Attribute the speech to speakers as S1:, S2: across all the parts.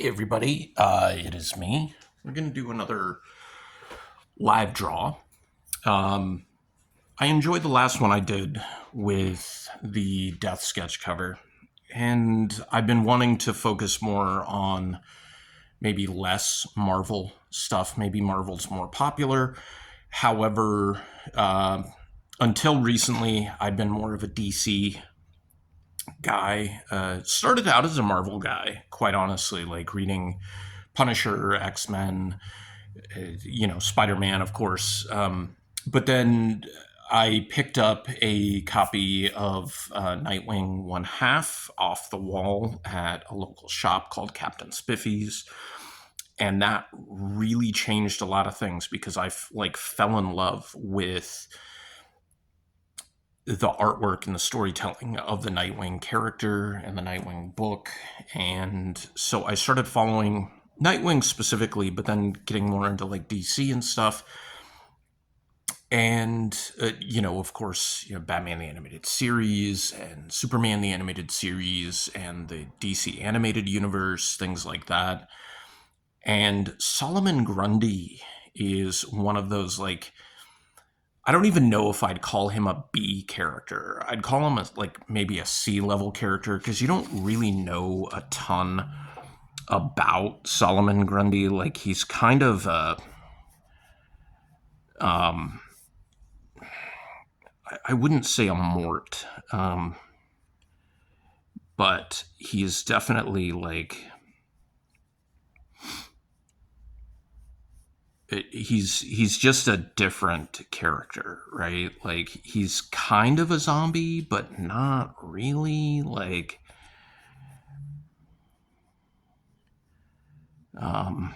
S1: Hey everybody, it is me. We're going to do another live draw. I enjoyed the last one I did with the death sketch cover, and I've been wanting to focus more on maybe less Marvel stuff. Maybe Marvel's more popular. However, until recently, I've been more of a DC guy. Started out as a Marvel guy, quite honestly, like reading Punisher, X-Men, Spider-Man, of course. But then I picked up a copy of Nightwing One Half off the wall at a local shop called Captain Spiffy's. And that really changed a lot of things because I fell in love with the artwork and the storytelling of the Nightwing character and the Nightwing book. And so I started following Nightwing specifically, but then getting more into like DC and stuff. And, of course, Batman the Animated Series and Superman the Animated Series and the DC Animated Universe, things like that. And Solomon Grundy is one of those, like, I don't even know if I'd call him a B character. I'd call him maybe a C level character because you don't really know a ton about Solomon Grundy. Like he's kind of I wouldn't say a mort, but he's definitely like he's just a different character, right? Like he's kind of a zombie, but not really. Like, but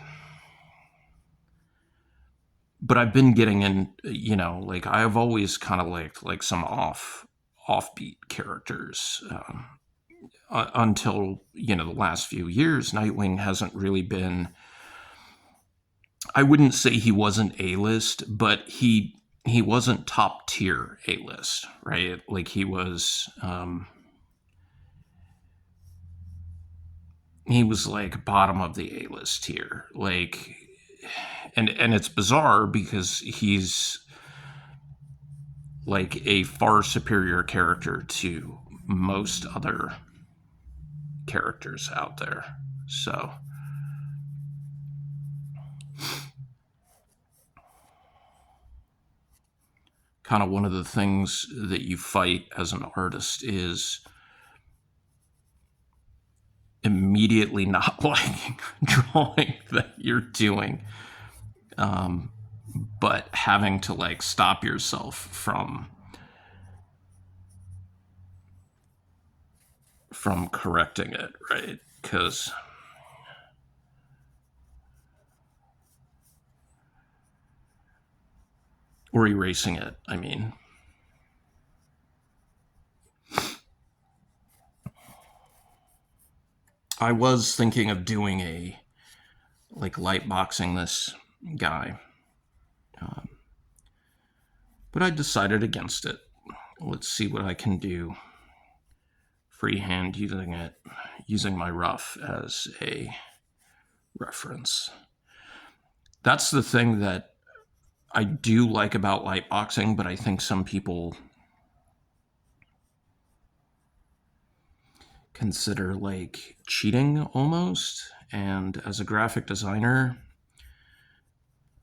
S1: I've been getting in, like I've always kind of liked like some offbeat characters until the last few years. Nightwing hasn't really been. I wouldn't say he wasn't A-list, but he wasn't top tier A-list, right? Like he was like bottom of the A-list tier, like, and it's bizarre because he's like a far superior character to most other characters out there. So kind of one of the things that you fight as an artist is immediately not liking drawing that you're doing, but having to like stop yourself from correcting it, right? Because or erasing it, I mean. I was thinking of doing a like light boxing this guy, but I decided against it. Let's see what I can do freehand using my rough as a reference. That's the thing that I do like about light boxing, but I think some people consider like cheating almost. And as a graphic designer,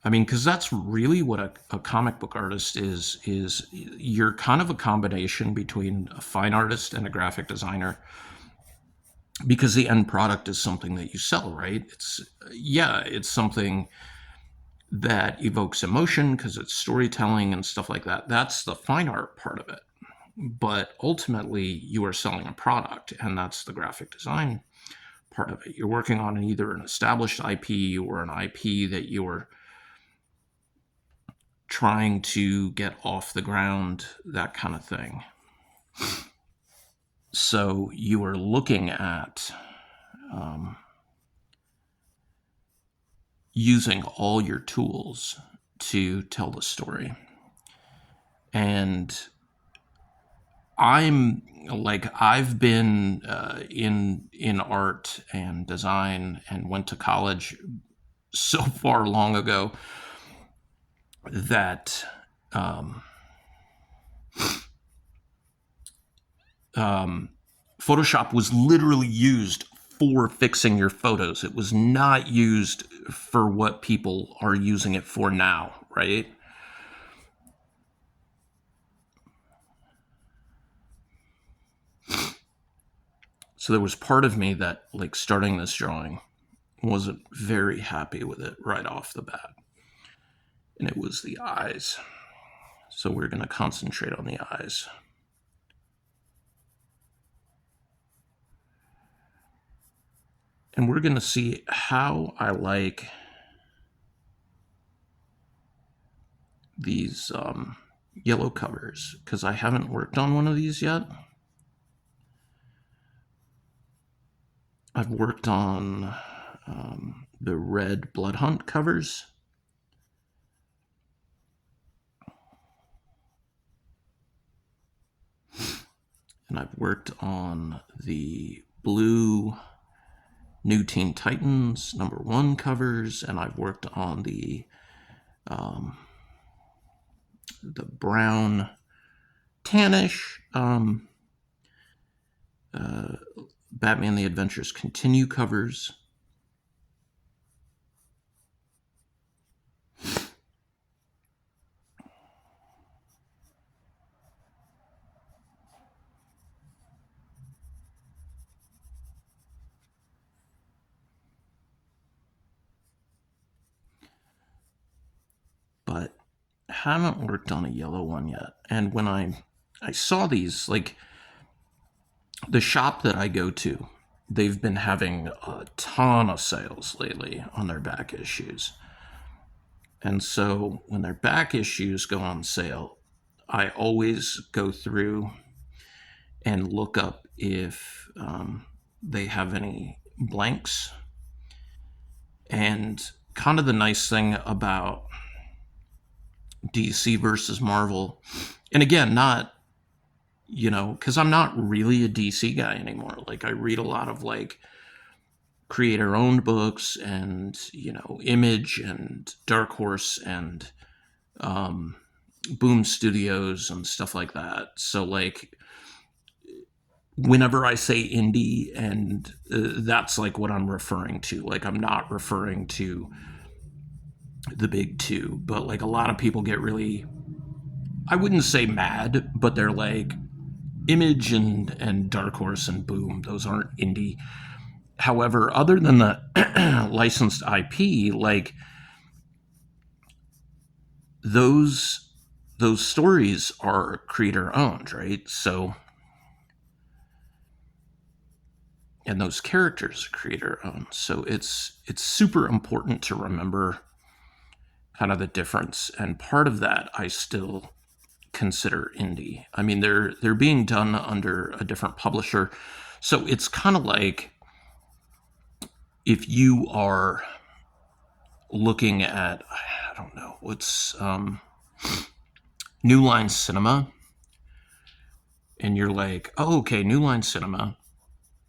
S1: I mean, because that's really what a comic book artist is you're kind of a combination between a fine artist and a graphic designer because the end product is something that you sell, right? It's something that evokes emotion because it's storytelling and stuff like that. That's the fine art part of it. But ultimately, you are selling a product, and that's the graphic design part of it. You're working on either an established IP or an IP that you're trying to get off the ground, that kind of thing. So you are looking at using all your tools to tell the story. And I've been in art and design and went to college so far long ago that um, Photoshop was literally used for fixing your photos. It was not used for what people are using it for now, right? So there was part of me that, like, starting this drawing wasn't very happy with it right off the bat. And it was the eyes. So we're going to concentrate on the eyes. And we're going to see how I like these yellow covers, because I haven't worked on one of these yet. I've worked on the red Blood Hunt covers. And I've worked on the blue New Teen Titans #1 covers, and I've worked on the brown tannish Batman the Adventures Continue covers. But haven't worked on a yellow one yet. And when I saw these, like, the shop that I go to, they've been having a ton of sales lately on their back issues. And so when their back issues go on sale, I always go through and look up if they have any blanks. And kind of the nice thing about DC versus Marvel, and again, not, because I'm not really a DC guy anymore. Like, I read a lot of, like, creator-owned books and, Image and Dark Horse and Boom Studios and stuff like that. So, like, whenever I say indie, and that's, like, what I'm referring to. Like, I'm not referring to the big two, but, like, a lot of people get really, I wouldn't say mad, but they're like, Image and Dark Horse and Boom, those aren't indie. However, other than the licensed IP, like, those stories are creator owned, right? So, and those characters are creator owned. So it's super important to remember kind of the difference. And part of that I still consider indie. I mean, they're being done under a different publisher. So it's kind of like if you are looking at, I don't know, what's New Line Cinema, and you're like, oh, okay, New Line Cinema,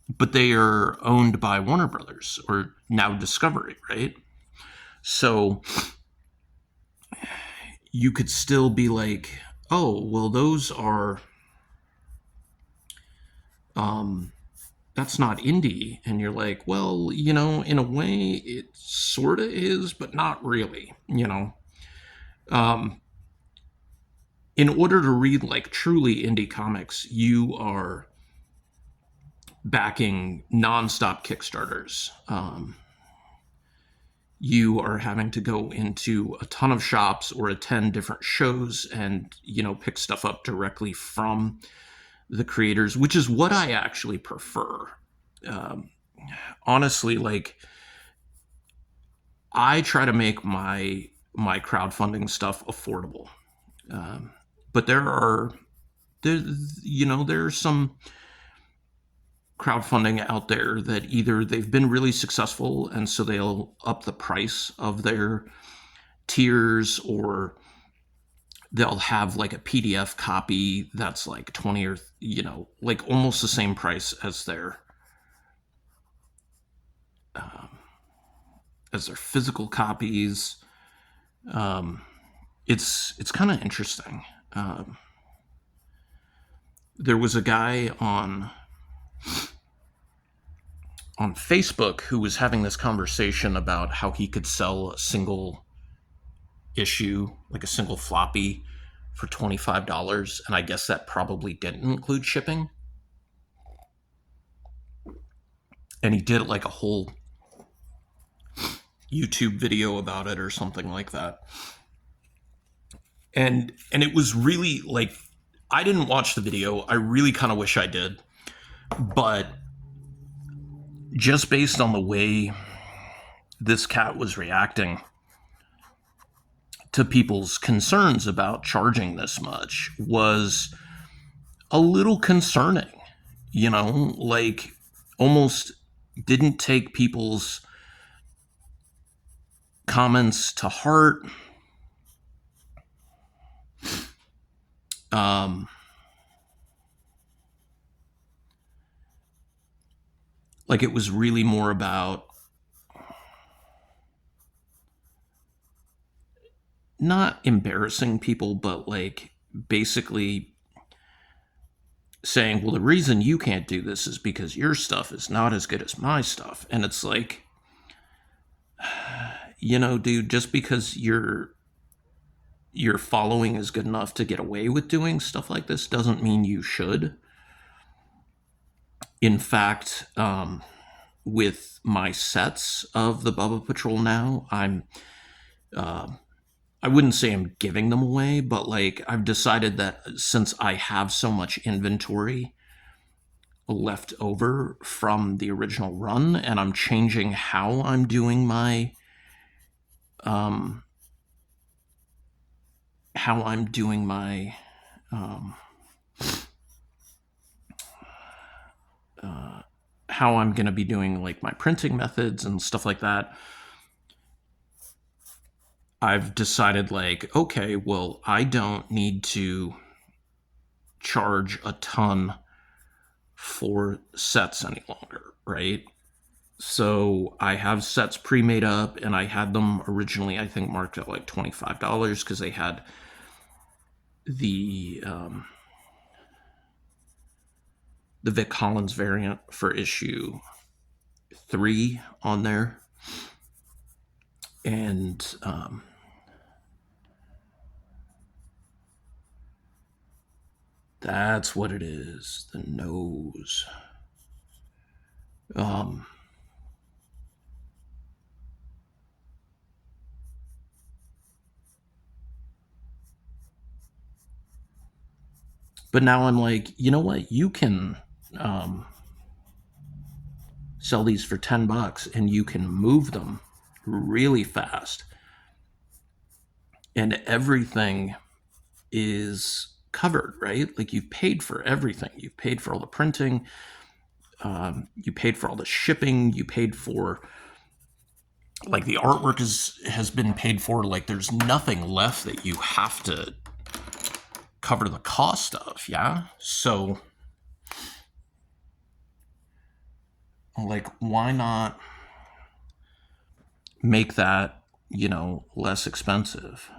S1: but they are owned by Warner Brothers, or now Discovery, right? So you could still be like, oh, well, those are that's not indie. And you're like, well, in a way it sort of is, but not really. In order to read, like, truly indie comics, you are backing nonstop Kickstarters. You are having to go into a ton of shops or attend different shows and, pick stuff up directly from the creators, which is what I actually prefer. Honestly, like, I try to make my crowdfunding stuff affordable. But there's some crowdfunding out there that either they've been really successful and so they'll up the price of their tiers, or they'll have like a PDF copy that's like 20 or, like almost the same price as their physical copies. It's kind of interesting. There was a guy on Facebook who was having this conversation about how he could sell a single issue, like a single floppy, for $25, and I guess that probably didn't include shipping. And he did like a whole YouTube video about it or something like that. And it was really like, I didn't watch the video. I really kind of wish I did. But just based on the way this cat was reacting to people's concerns about charging this much was a little concerning, like almost didn't take people's comments to heart. Like it was really more about not embarrassing people, but like basically saying, well, the reason you can't do this is because your stuff is not as good as my stuff. And it's like, dude, just because your following is good enough to get away with doing stuff like this doesn't mean you should. In fact, with my sets of the Bubba Patrol now, I wouldn't say I'm giving them away, but like I've decided that since I have so much inventory left over from the original run, and I'm changing how I'm doing my um how I'm doing my how I'm going to be doing like my printing methods and stuff like that. I've decided like, okay, well, I don't need to charge a ton for sets any longer, right? So I have sets pre-made up, and I had them originally, I think, marked at like $25 because they had the Vic Collins variant for issue 3 on there, and that's what it is, the nose. But now I'm like, you know what? You can sell these for $10 and you can move them really fast. And everything is covered, right? Like you've paid for everything. You've paid for all the printing. You paid for all the shipping. You paid for, like, the artwork has been paid for. Like there's nothing left that you have to cover the cost of. Yeah. So like, why not make that, less expensive?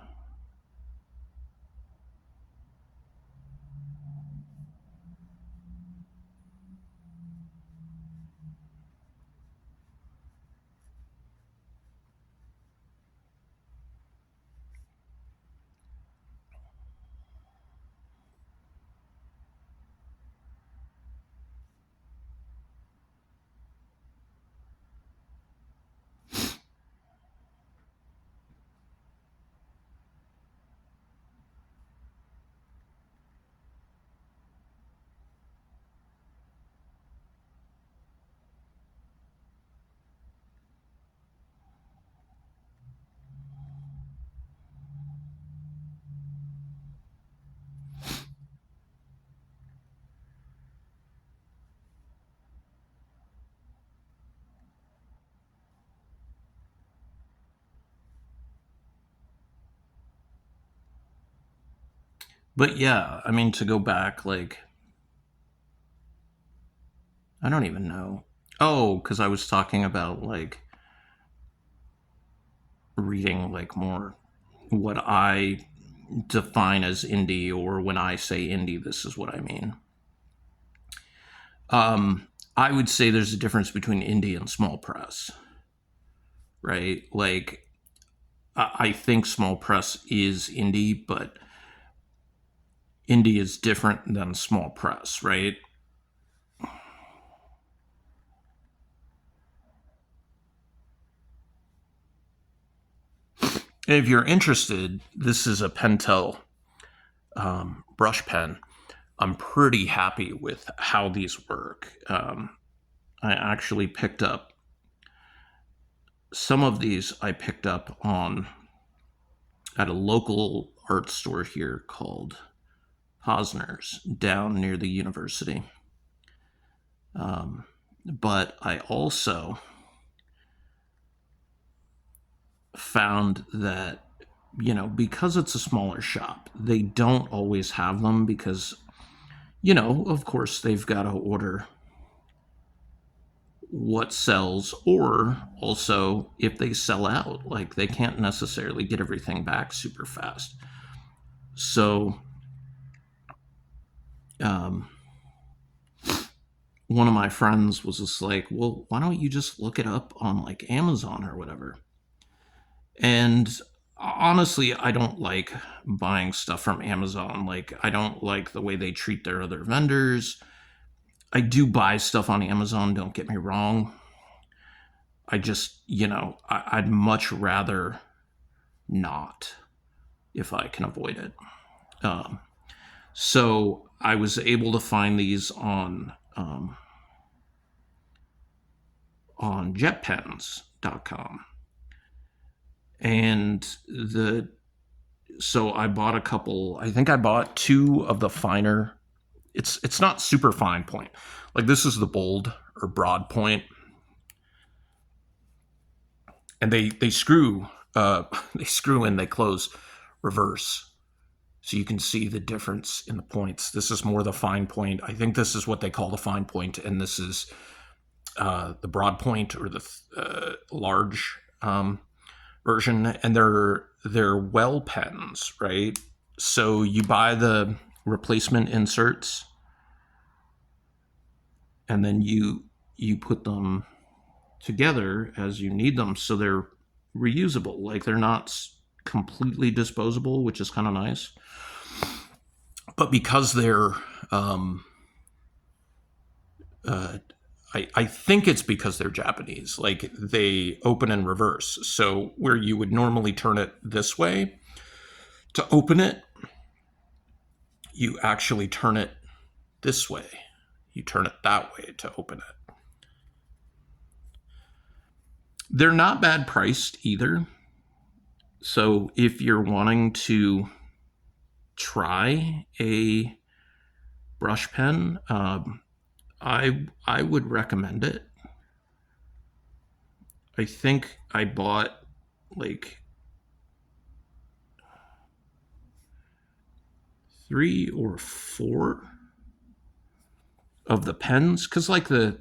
S1: But yeah, I mean, to go back, like, I don't even know. Oh, because I was talking about like reading like more what I define as indie, or when I say indie, this is what I mean. I would say there's a difference between indie and small press, right? Like, I think small press is indie, but indie is different than small press, right? If you're interested, this is a Pentel brush pen. I'm pretty happy with how these work. I actually picked up some of these. I picked up on at a local art store here called Posner's down near the university. But I also found that, because it's a smaller shop, they don't always have them because, of course, they've got to order what sells, or also if they sell out, like they can't necessarily get everything back super fast. So, um, one of my friends was just like, well, why don't you just look it up on like Amazon or whatever? And honestly, I don't like buying stuff from Amazon. Like, I don't like the way they treat their other vendors. I do buy stuff on Amazon, don't get me wrong. I just, I'd much rather not if I can avoid it. Um, so I was able to find these on jetpens.com. And so I bought a couple. I think I bought two of the finer. It's not super fine point. Like, this is the bold or broad point, and they screw they screw in, they close reverse, so you can see the difference in the points. This is more the fine point. I think this is what they call the fine point, and this is the broad point, or the large version. And they're well pens, right? So you buy the replacement inserts, and then you put them together as you need them, so they're reusable. Like, they're not completely disposable, which is kind of nice. But because they're uh, I think it's because they're Japanese. Like, they open in reverse. So where you would normally turn it this way to open it, you actually turn it this way. You turn it that way to open it. They're not bad priced either. So if you're wanting to try a brush pen, I would recommend it. I think I bought like 3 or 4 of the pens, because like the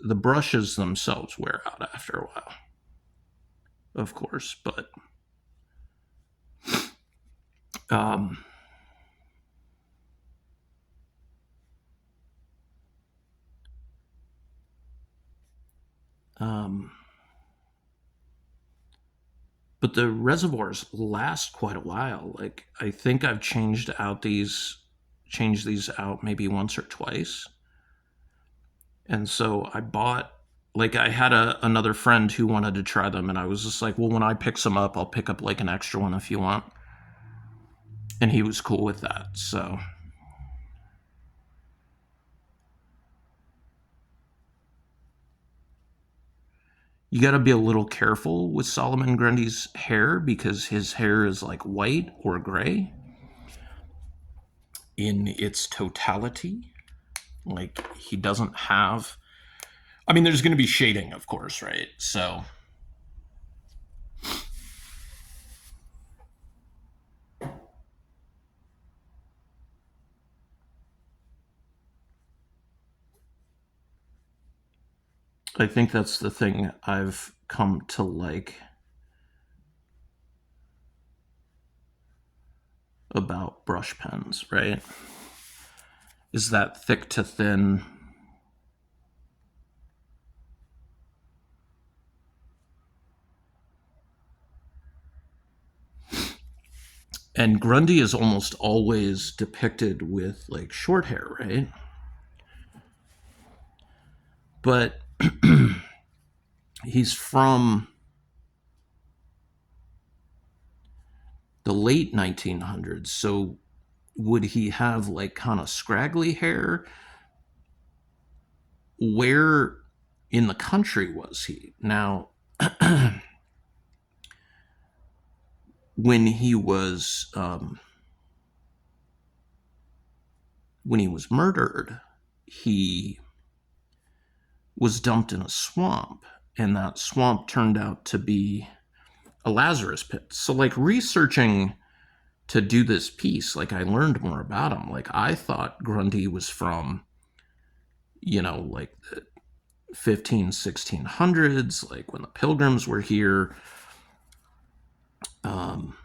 S1: brushes themselves wear out after a while, of course. But um, um, but the reservoirs last quite a while. Like, I think I've changed these out maybe once or twice. And so I bought, like, I had another friend who wanted to try them, and I was just like, well, when I pick some up, I'll pick up like an extra one if you want. And he was cool with that. So you got to be a little careful with Solomon Grundy's hair, because his hair is like white or gray in its totality. Like, he doesn't have, I mean, there's going to be shading, of course, right? So I think that's the thing I've come to like about brush pens, right? Is that thick to thin. And Grundy is almost always depicted with like short hair, right? But he's from the late 1900s. So would he have like kind of scraggly hair? Where in the country was he? Now, when he was when he was murdered, he was dumped in a swamp, and that swamp turned out to be a Lazarus pit. So, like, researching to do this piece, like, I learned more about him. Like, I thought Grundy was from, like the 1600s, like when the pilgrims were here. Um,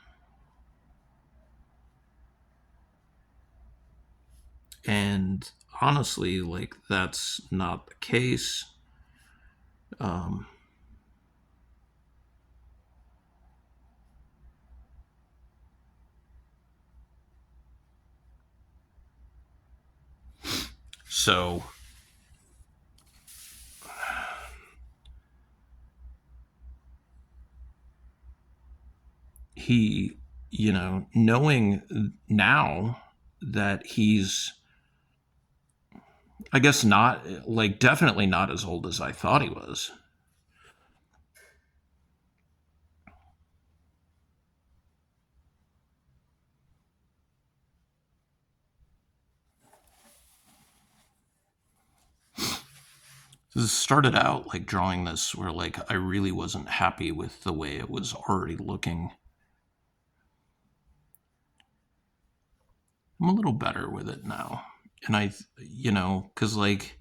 S1: and honestly, like, that's not the case. Um, so he, knowing now that he's, I guess, not like definitely not as old as I thought he was. This started out like drawing this where like I really wasn't happy with the way it was already looking. I'm a little better with it now. And because like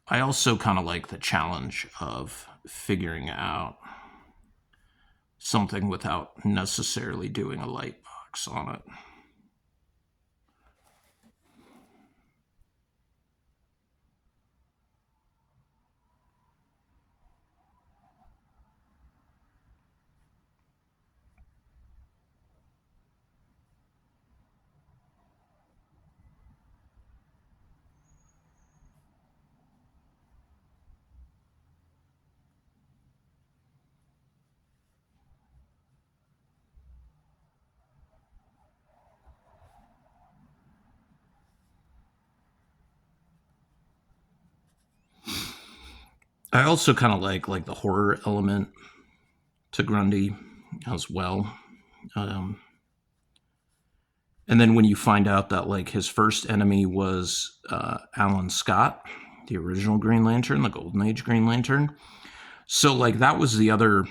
S1: I also kind of like the challenge of figuring out something without necessarily doing a light box on it. I also kind of like the horror element to Grundy as well. Um, and then when you find out that like his first enemy was Alan Scott, the original Green Lantern, the Golden Age Green Lantern. So like that was the other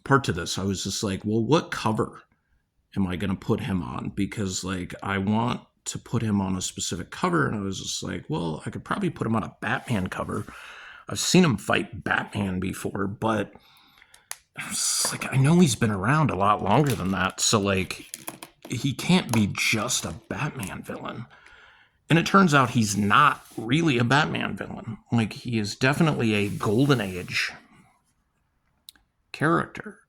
S1: part to this. I was just like, well, what cover am I going to put him on? Because like I want to put him on a specific cover, and I was just like, well, I could probably put him on a Batman cover. I've seen him fight Batman before, but it's like I know he's been around a lot longer than that, so like he can't be just a Batman villain. And it turns out he's not really a Batman villain. Like he is definitely a Golden Age character.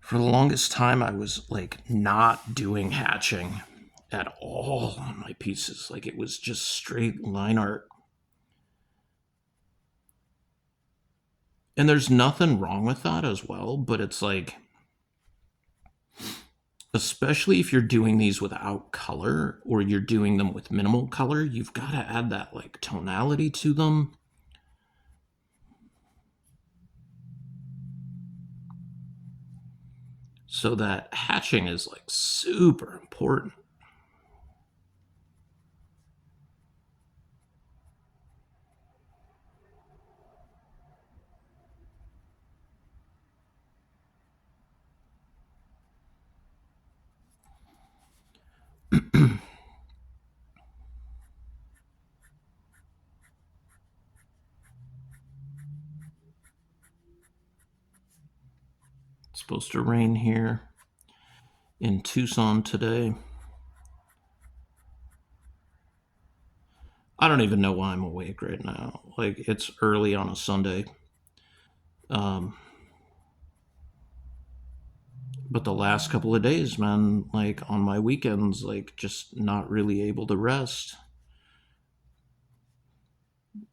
S1: For the longest time, I was like not doing hatching at all on my pieces. Like it was just straight line art. And there's nothing wrong with that as well, but it's like, especially if you're doing these without color or you're doing them with minimal color, you've got to add that like tonality to them. So that hatching is like super important. supposed to rain here in Tucson today. I don't even know why I'm awake right now. Like, it's early on a Sunday. Um, but the last couple of days, man, like on my weekends, like just not really able to rest.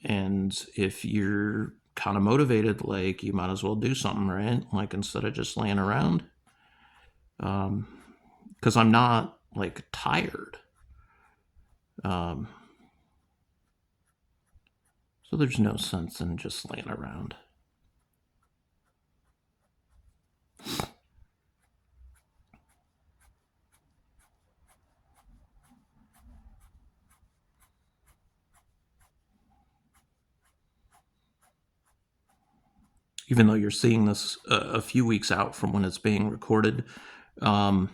S1: And if you're kind of motivated, like you might as well do something, right? Like instead of just laying around. Because I'm not like tired. Um, so there's no sense in just laying around. Even though you're seeing this a few weeks out from when it's being recorded. Um,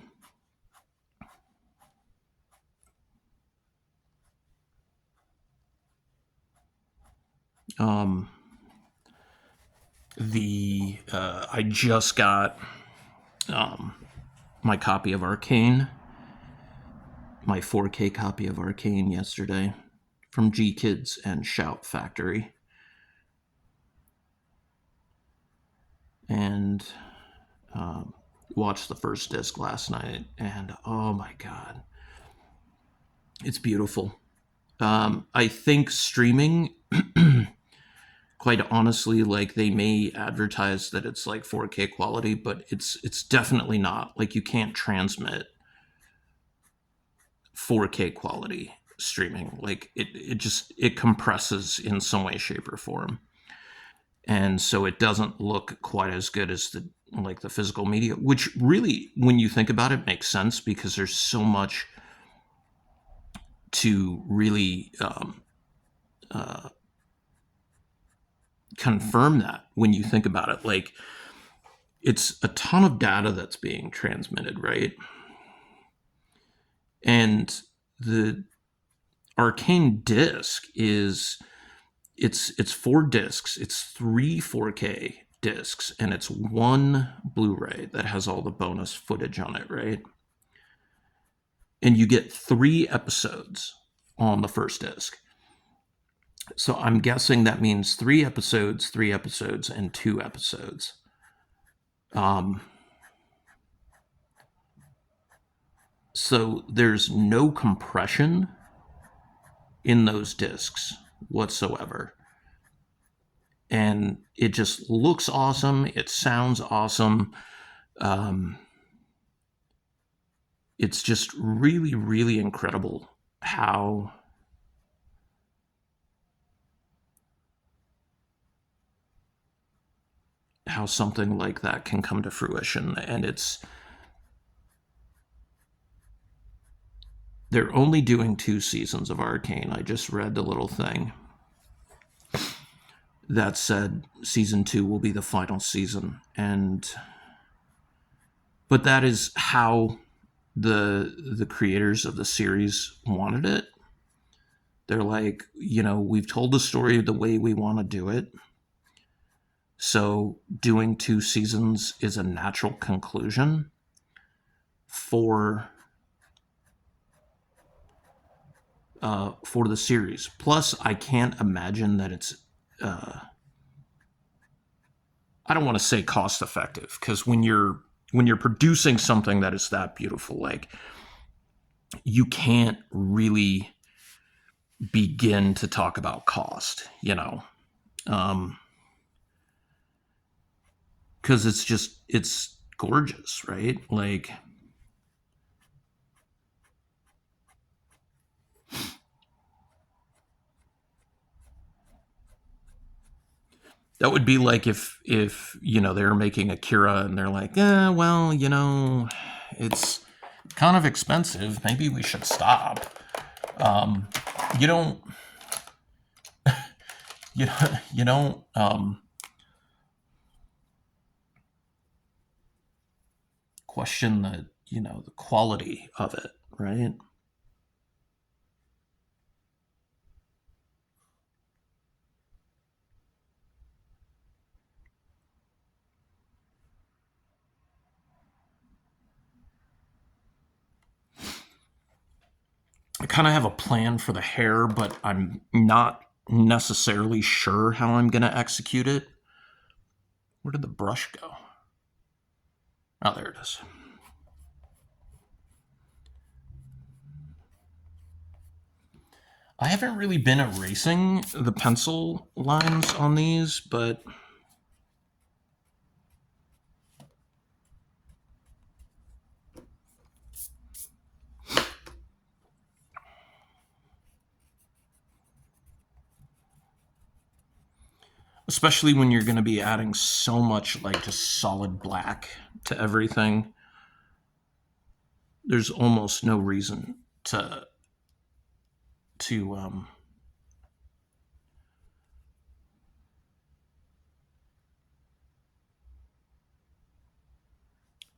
S1: um, I just got my copy of Arcane, my 4K copy of Arcane yesterday from G Kids and Shout Factory, and watched the first disc last night, and oh my god, it's beautiful. I think streaming, quite honestly, like they may advertise that it's like 4K quality, but it's definitely not. Like you can't transmit 4K quality streaming. Like it compresses in some way, shape, or form, and so it doesn't look quite as good as the physical media. Which really, when you think about it, makes sense because there's so much to really confirm that when you think about it. Like it's a ton of data that's being transmitted, right? And the Arcane disc is it's 4 discs. It's 3 4K discs, and it's 1 Blu-ray that has all the bonus footage on it, right? And you get 3 episodes on the first disc. So I'm guessing that means 3 episodes, 3 episodes, and 2 episodes. So there's no compression in those discs whatsoever. And it just looks awesome. It sounds awesome. Um, it's just really, really incredible how something like that can come to fruition. And they're only doing 2 seasons of Arcane. I just read the little thing that said season 2 will be the final season, but that is how the creators of the series wanted it. They're like, we've told the story the way we want to do it, so doing 2 seasons is a natural conclusion for the series. Plus, I can't imagine that it's I don't want to say cost effective, because when you're producing something that is that beautiful, like you can't really begin to talk about cost, because it's gorgeous, right? Like that would be like if they were making Akira and they're like, well, it's kind of expensive. Maybe we should stop. You don't you you don't question the quality of it, right? I kind of have a plan for the hair, but I'm not necessarily sure how I'm going to execute it. Where did the brush go? Oh, there it is. I haven't really been erasing the pencil lines on these, but especially when you're going to be adding so much like just solid black to everything, there's almost no reason to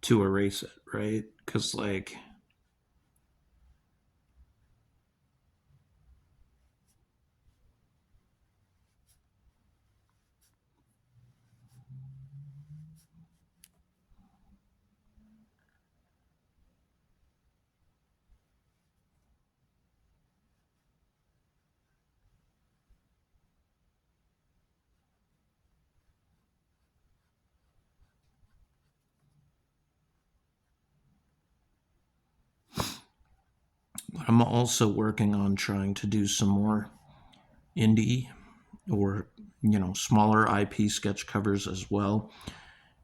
S1: to erase it, right? Because like I'm also working on trying to do some more indie or smaller IP sketch covers as well,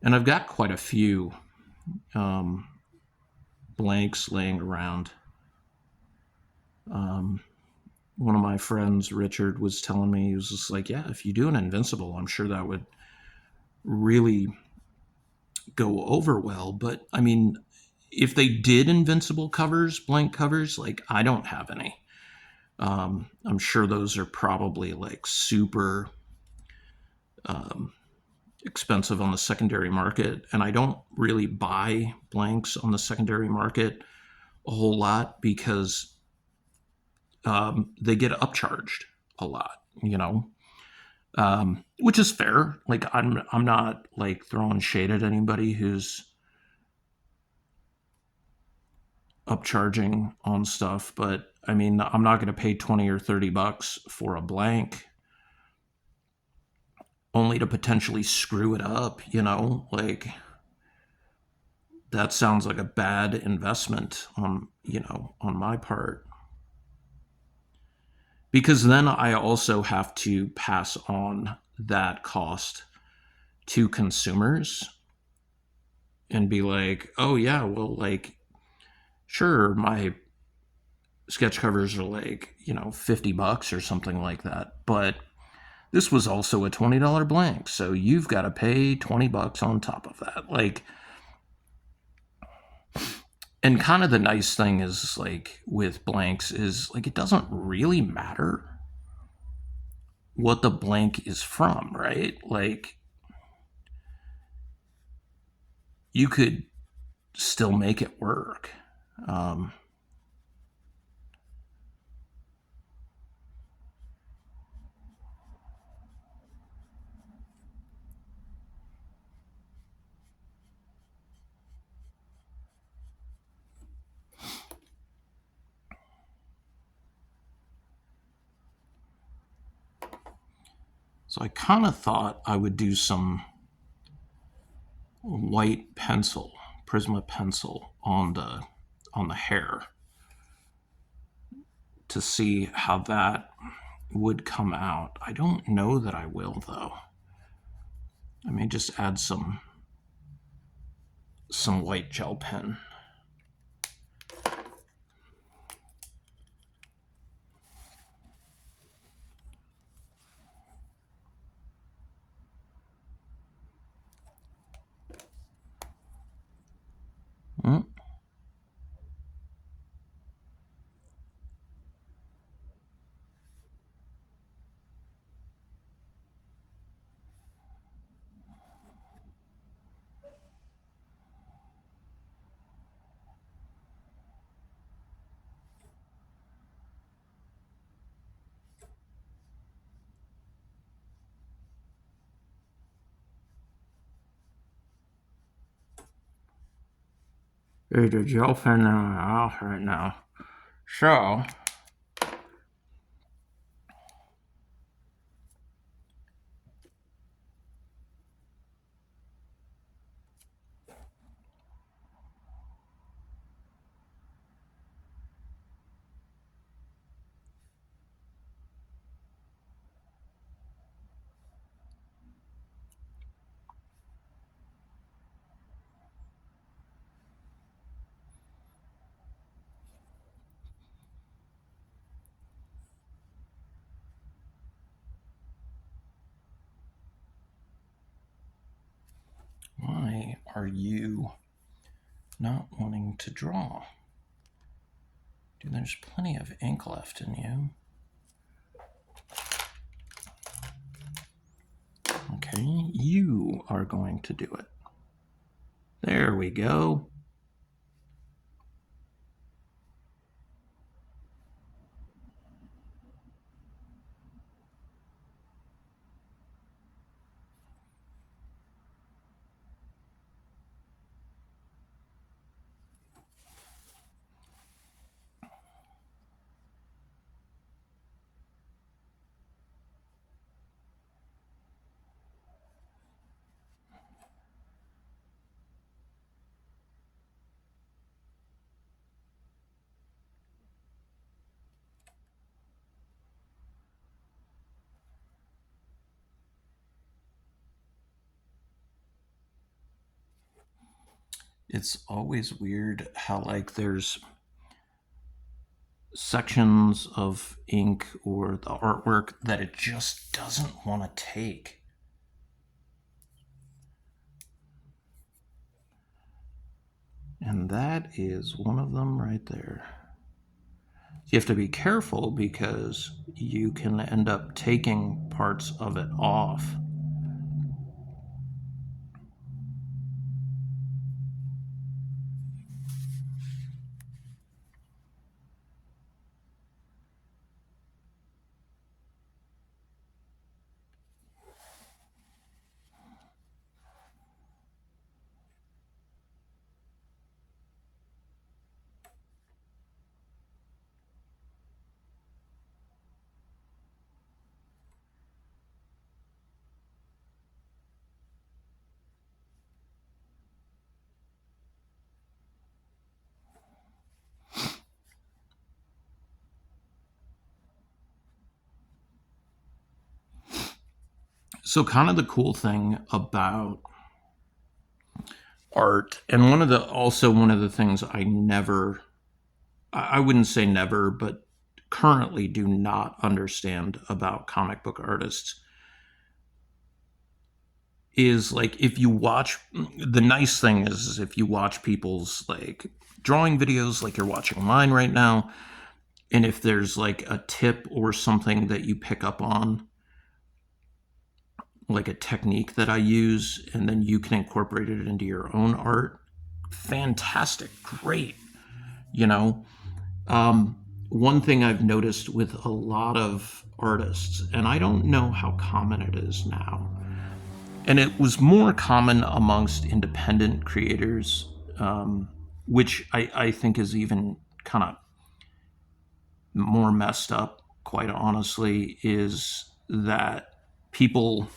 S1: and I've got quite a few um, blanks laying around. One of my friends, Richard, was telling me, he was just like, yeah, if you do an Invincible, I'm sure that would really go over well. But I mean, if they did Invincible covers, blank covers, like I don't have any. I'm sure those are probably like super expensive on the secondary market. And I don't really buy blanks on the secondary market a whole lot because they get upcharged a lot, which is fair. Like I'm not like throwing shade at anybody who's upcharging on stuff, but I mean, I'm not going to pay 20 or 30 bucks for a blank only to potentially screw it up, like that sounds like a bad investment on my part. Because then I also have to pass on that cost to consumers and be like, oh yeah, well, like, sure, my sketch covers are like, 50 bucks or something like that, but this was also a $20 blank, so you've got to pay 20 bucks on top of that. Like, and kind of the nice thing is like with blanks is like it doesn't really matter what the blank is from, right? Like you could still make it work. Um, so I kind of thought I would do some white pencil, Prisma pencil on the hair to see how that would come out. I don't know that I will though. I may just add some white gel pen. Mm. There's a gel pen in my mouth right now. So are you not wanting to draw? Dude, there's plenty of ink left in you. Okay, you are going to do it. There we go. It's always weird how, like, there's sections of ink or the artwork that it just doesn't want to take. And that is one of them right there. You have to be careful because you can end up taking parts of it off. So, kind of the cool thing about art, and one of the things I wouldn't say never, but currently do not understand about comic book artists is, like, if you watch, the nice thing is if you watch people's, like, drawing videos, like you're watching mine right now, and if there's like a tip or something that you pick up on, like a technique that I use, and then you can incorporate it into your own art, fantastic, great, you know. One thing I've noticed with a lot of artists, and I don't know how common it is now, and it was more common amongst independent creators, which I think is even kind of more messed up, quite honestly, is that people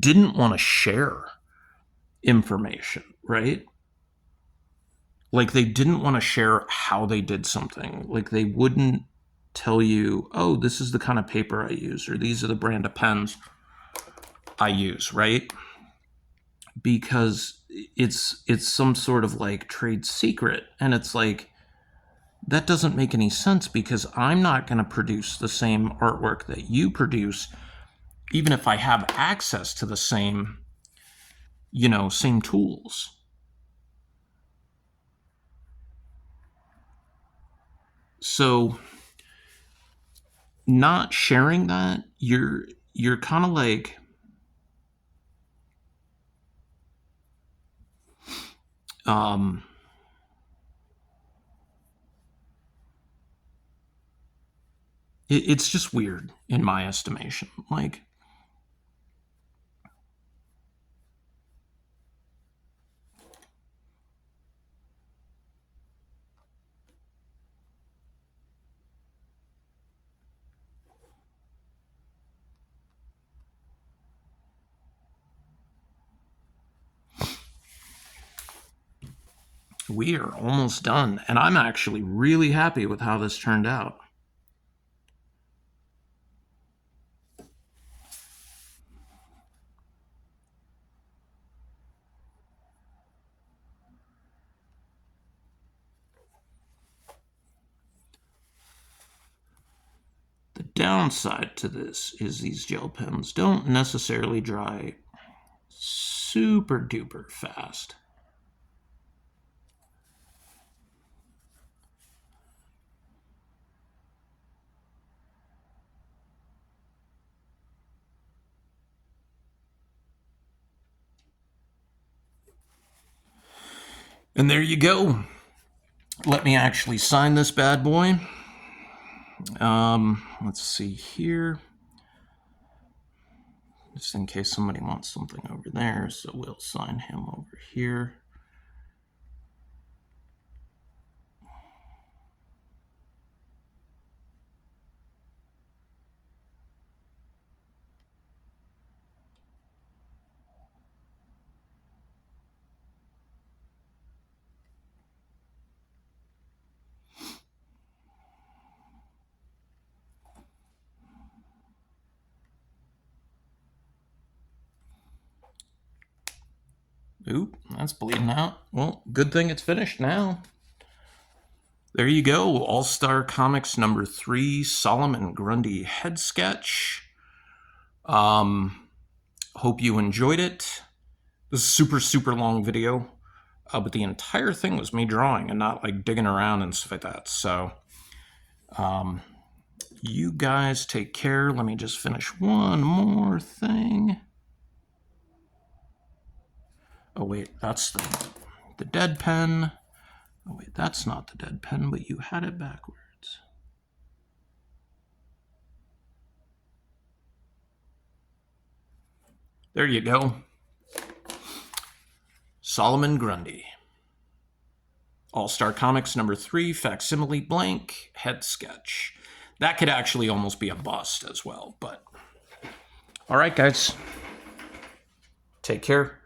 S1: didn't want to share information, right? Like, they didn't want to share how they did something. Like, they wouldn't tell you, oh, this is the kind of paper I use, or these are the brand of pens I use, right? Because it's some sort of like trade secret, and it's like, that doesn't make any sense, because I'm not going to produce the same artwork that you produce, even if I have access to the same, same tools. So not sharing that, you're kind of like, um it's just weird in my estimation. Like, we are almost done, and I'm actually really happy with how this turned out. The downside to this is these gel pens don't necessarily dry super duper fast. And there you go. Let me actually sign this bad boy. Let's see here. Just in case somebody wants something over there, so we'll sign him over here. Oop, that's bleeding out. Well, good thing it's finished now. There you go, All-Star Comics number 3, Solomon Grundy head sketch. Hope you enjoyed it. This is a super, super long video, but the entire thing was me drawing and not like digging around and stuff like that. So, you guys take care. Let me just finish one more thing. Oh wait, that's the dead pen. Oh wait, that's not the dead pen, but you had it backwards. There you go. Solomon Grundy. All-Star Comics number 3, facsimile blank, head sketch. That could actually almost be a bust as well, but... All right, guys. Take care.